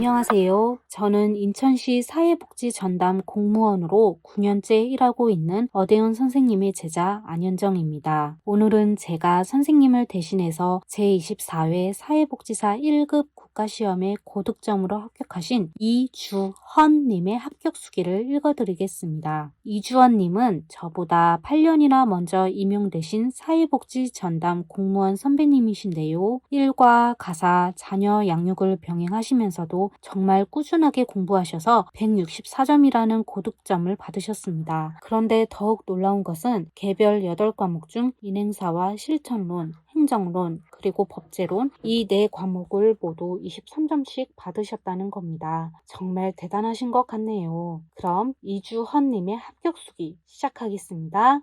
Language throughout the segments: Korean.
안녕하세요. 저는 인천시 사회복지전담 공무원으로 9년째 일하고 있는 어대훈 선생님의 제자 안현정입니다. 오늘은 제가 선생님을 대신해서 제24회 사회복지사 1급 국가시험에 고득점으로 합격하신 이주헌님의 합격 수기를 읽어드리겠습니다. 이주헌님은 저보다 8년이나 먼저 임용되신 사회복지전담 공무원 선배님이신데요. 일과 가사, 자녀 양육을 병행하시면서도 정말 꾸준하게 공부하셔서 164점이라는 고득점을 받으셨습니다. 그런데 더욱 놀라운 것은 개별 8과목 중 인행사와 실천론, 행정론, 그리고 법제론 이 4과목을 모두 23점씩 받으셨다는 겁니다. 정말 대단하신 것 같네요. 그럼 이주헌님의 합격 수기 시작하겠습니다.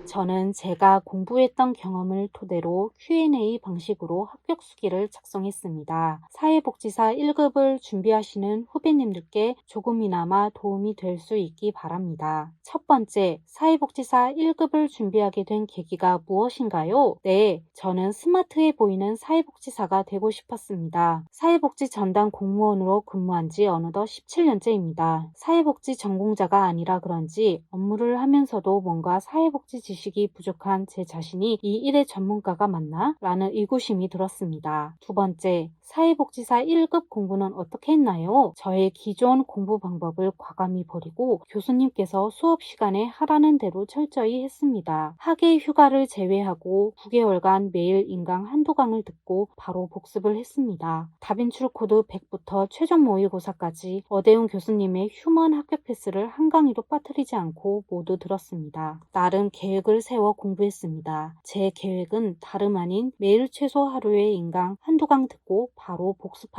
저는 제가 공부했던 경험을 토대로 Q&A 방식으로 합격 수기를 작성했습니다. 사회복지사 1급을 준비하시는 후배님들께 조금이나마 도움이 될 수 있기 바랍니다. 첫 번째, 사회복지사 1급을 준비하게 된 계기가 무엇인가요? 네, 저는 스마트해 보이는 사회복지사가 되고 싶었습니다. 사회복지 전담 공무원으로 근무한 지 어느덧 17년째입니다. 사회복지 전공자가 아니라 그런지 업무를 하면서도 뭔가 사회복지 지식이 부족한 제 자신이 이 일의 전문가가 맞나? 라는 의구심이 들었습니다. 두 번째, 사회복지사 1급 공부는 어떻게 했나요? 저의 기존 공부 방법을 과감히 버리고 교수님께서 수업 시간에 하라는 대로 철저히 했습니다. 학예 휴가를 제외하고 9개월간 매일 인강 한두 강을 듣고 바로 복습을 했습니다. 다빈출 코드 100부터 최종 모의고사까지 어대훈 교수님의 휴먼 합격 패스를 한 강의도 빠뜨리지 않고 모두 들었습니다. 나름 계획을 세워 공부했습니다. 제 계획은 다름 아닌 매일 최소 하루에 인강 한두 강 듣고 바로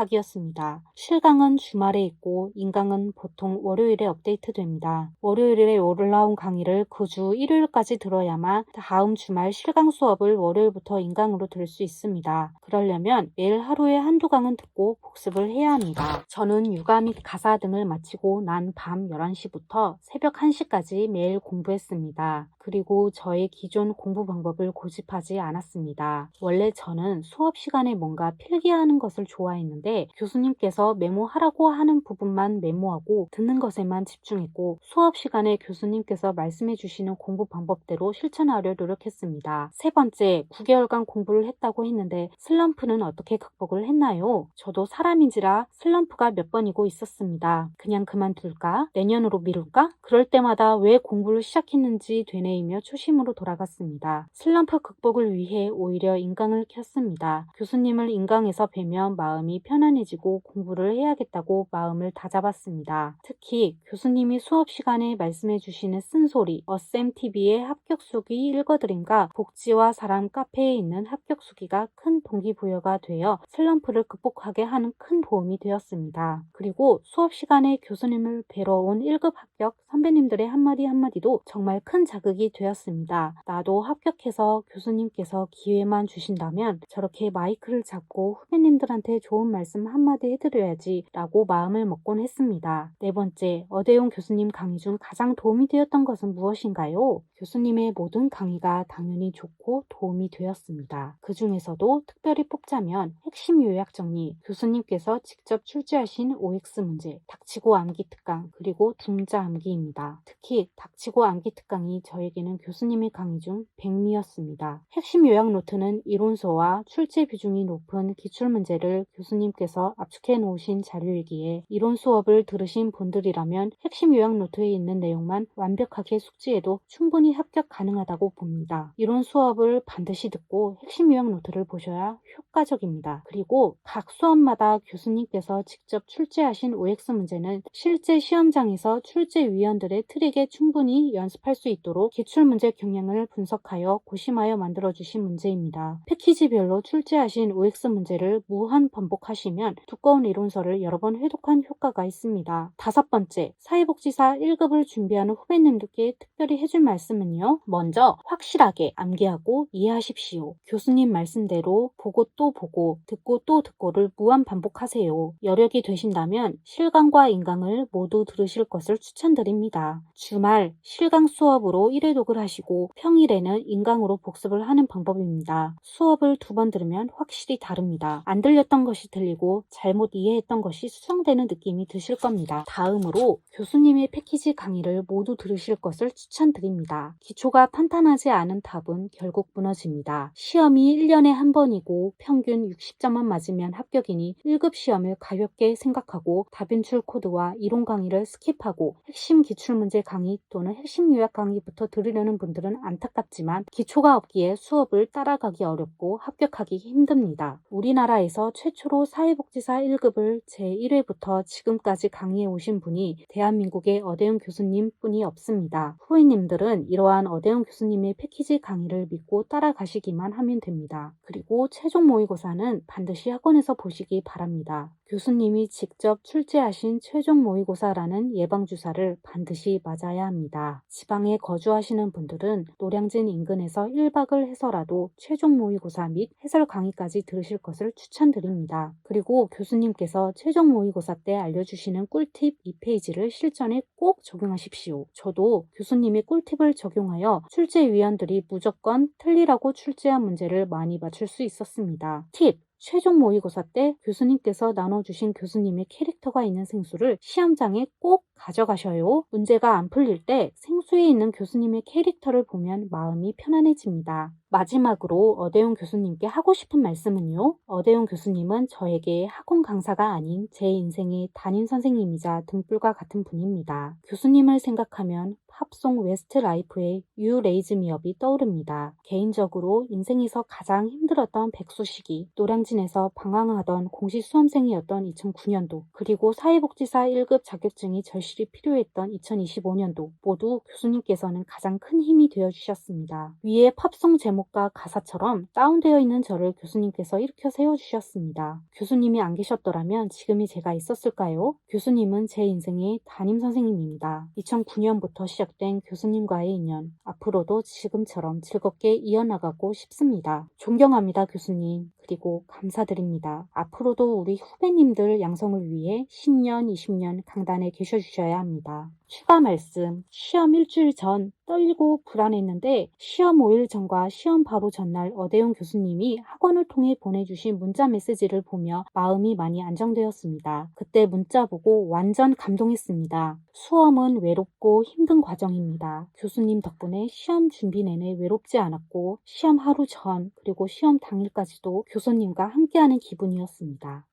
복습하기였습니다. 실강은 주말에 있고 인강은 보통 월요일에 업데이트됩니다. 월요일에 올라온 강의를 그 주 일요일까지 들어야만 다음 주말 실강 수업을 월요일부터 인강으로 들을 수 있습니다. 그러려면 매일 하루에 한두 강은 듣고 복습을 해야 합니다. 저는 육아 및 가사 등을 마치고 난 밤 11시부터 새벽 1시까지 매일 공부했습니다. 그리고 저의 기존 공부 방법을 고집하지 않았습니다. 원래 저는 수업 시간에 뭔가 필기하는 것을 좋아했는데 교수님께서 메모하라고 하는 부분만 메모하고 듣는 것에만 집중했고 수업 시간에 교수님께서 말씀해 주시는 공부 방법대로 실천하려 노력했습니다. 세 번째, 9개월간 공부를 했다고 했는데 슬럼프는 어떻게 극복을 했나요? 저도 사람인지라 슬럼프가 몇 번이고 있었습니다. 그냥 그만둘까? 내년으로 미룰까? 그럴 때마다 왜 공부를 시작했는지 되뇌이며 초심으로 돌아갔습니다. 슬럼프 극복을 위해 오히려 인강을 켰습니다. 교수님을 인강에서 뵈면 마음이 편안해지고 공부를 해야겠다고 마음을 다잡았습니다. 특히 교수님이 수업 시간에 말씀해 주시는 쓴소리, 어쌤TV의 합격 수기 읽어드림과 복지와 사람 카페에 있는 합격 수기가 큰 동기부여가 되어 슬럼프를 극복하게 하는 큰 도움이 되었습니다. 그리고 수업 시간에 교수님을 뵈러 온 1급 합격 선배님들의 한마디 한마디도 정말 큰 자극이 되었습니다. 나도 합격해서 교수님께서 기회만 주신다면 저렇게 마이크를 잡고 후배님들한테 좋은 말씀 한마디 해드려야지 라고 마음을 먹곤 했습니다. 네 번째, 어대훈 교수님 강의 중 가장 도움이 되었던 것은 무엇인가요? 교수님의 모든 강의가 당연히 좋고 도움이 되었습니다. 그 중에서도 특별히 뽑자면 핵심 요약 정리, 교수님께서 직접 출제하신 OX 문제, 닥치고 암기 특강, 그리고 둥자 암기입니다. 특히 닥치고 암기 특강이 저에게는 교수님의 강의 중 백미였습니다. 핵심 요약 노트는 이론서와 출제 비중이 높은 기출문제를 교수님께서 압축해 놓으신 자료이기에 이론 수업을 들으신 분들이라면 핵심 요약 노트에 있는 내용만 완벽하게 숙지해도 충분히 합격 가능하다고 봅니다. 이론 수업을 반드시 듣고 핵심 요약 노트를 보셔야 효과적입니다. 그리고 각 수업마다 교수님께서 직접 출제하신 OX 문제는 실제 시험장에서 출제위원들의 트릭에 충분히 연습할 수 있도록 기출문제 경향을 분석하여 고심하여 만들어주신 문제입니다. 패키지별로 출제하신 OX 문제를 무한 반복하시면 두꺼운 이론서를 여러 번 회독한 효과가 있습니다. 다섯 번째, 사회복지사 1급을 준비하는 후배님들께 특별히 해줄 말씀은 말씀은요. 먼저 확실하게 암기하고 이해하십시오. 교수님 말씀대로 보고 또 보고 듣고 또 듣고를 무한 반복하세요. 여력이 되신다면 실강과 인강을 모두 들으실 것을 추천드립니다. 주말 실강 수업으로 1회독을 하시고 평일에는 인강으로 복습을 하는 방법입니다. 수업을 2번 들으면 확실히 다릅니다. 안 들렸던 것이 들리고 잘못 이해했던 것이 수정되는 느낌이 드실 겁니다. 다음으로 교수님의 패키지 강의를 모두 들으실 것을 추천드립니다. 기초가 탄탄하지 않은 답은 결국 무너집니다. 시험이 1년에 한 번이고 평균 60점만 맞으면 합격이니 1급 시험을 가볍게 생각하고 답인출 코드와 이론 강의를 스킵하고 핵심 기출문제 강의 또는 핵심 요약 강의부터 들으려는 분들은 안타깝지만 기초가 없기에 수업을 따라가기 어렵고 합격하기 힘듭니다. 우리나라에서 최초로 사회복지사 1급을 제1회부터 지금까지 강의해 오신 분이 대한민국의 어대용 교수님 뿐이 없습니다. 후배님들은 이러한 어대용 교수님의 패키지 강의를 믿고 따라가시기만 하면 됩니다. 그리고 최종 모의고사는 반드시 학원에서 보시기 바랍니다. 교수님이 직접 출제하신 최종 모의고사라는 예방주사를 반드시 맞아야 합니다. 지방에 거주하시는 분들은 노량진 인근에서 1박을 해서라도 최종 모의고사 및 해설 강의까지 들으실 것을 추천드립니다. 그리고 교수님께서 최종 모의고사 때 알려주시는 꿀팁 2페이지를 실전에 꼭 적용하십시오. 저도 교수님의 꿀팁을 적용하여 출제위원들이 무조건 틀리라고 출제한 문제를 많이 맞출 수 있었습니다. 팁! 최종 모의고사 때 교수님께서 나눠주신 교수님의 캐릭터가 있는 생수를 시험장에 꼭 가져가셔요. 문제가 안 풀릴 때 생수에 있는 교수님의 캐릭터를 보면 마음이 편안해집니다. 마지막으로 어대용 교수님께 하고 싶은 말씀은요. 어대용 교수님은 저에게 학원 강사가 아닌 제 인생의 담임 선생님이자 등불과 같은 분입니다. 교수님을 생각하면 팝송 웨스트라이프의 You Raise Me Up이 떠오릅니다. 개인적으로 인생에서 가장 힘들었던 백수 시기, 노량진에서 방황하던 공시 수험생이었던 2009년도, 그리고 사회복지사 1급 자격증이 절실히 필요했던 2025년도 모두 교수님께서는 가장 큰 힘이 되어주셨습니다. 위에 팝송 제목과 가사처럼 다운되어 있는 저를 교수님께서 일으켜 세워주셨습니다. 교수님이 안 계셨더라면 지금이 제가 있었을까요? 교수님은 제 인생의 담임 선생님입니다. 2009년부터 시작된 교수님과의 인연, 앞으로도 지금처럼 즐겁게 이어나가고 싶습니다. 존경합니다, 교수님. 그리고 감사드립니다. 앞으로도 우리 후배님들 양성을 위해 10년, 20년 강단에 계셔주셔야 합니다. 추가 말씀, 시험 일주일 전 떨리고 불안했는데 시험 5일 전과 시험 바로 전날 어대용 교수님이 학원을 통해 보내주신 문자 메시지를 보며 마음이 많이 안정되었습니다. 그때 문자 보고 완전 감동했습니다. 수험은 외롭고 힘든 과정입니다. 교수님 덕분에 시험 준비 내내 외롭지 않았고 시험 하루 전 그리고 시험 당일까지도 교수님과 함께하는 기분이었습니다.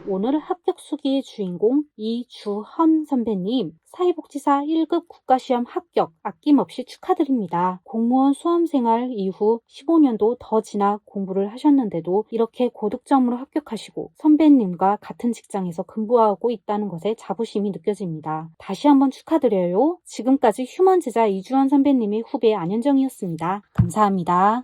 오늘 합격 수기의 주인공 이주헌 선배님, 사회복지사 1급 국가시험 합격 아낌없이 축하드립니다. 공무원 수험생활 이후 15년도 더 지나 공부를 하셨는데도 이렇게 고득점으로 합격하시고 선배님과 같은 직장에서 근무하고 있다는 것에 자부심이 느껴집니다. 다시 한번 축하드려요. 지금까지 휴먼 제자 이주헌 선배님의 후배 안현정이었습니다. 감사합니다.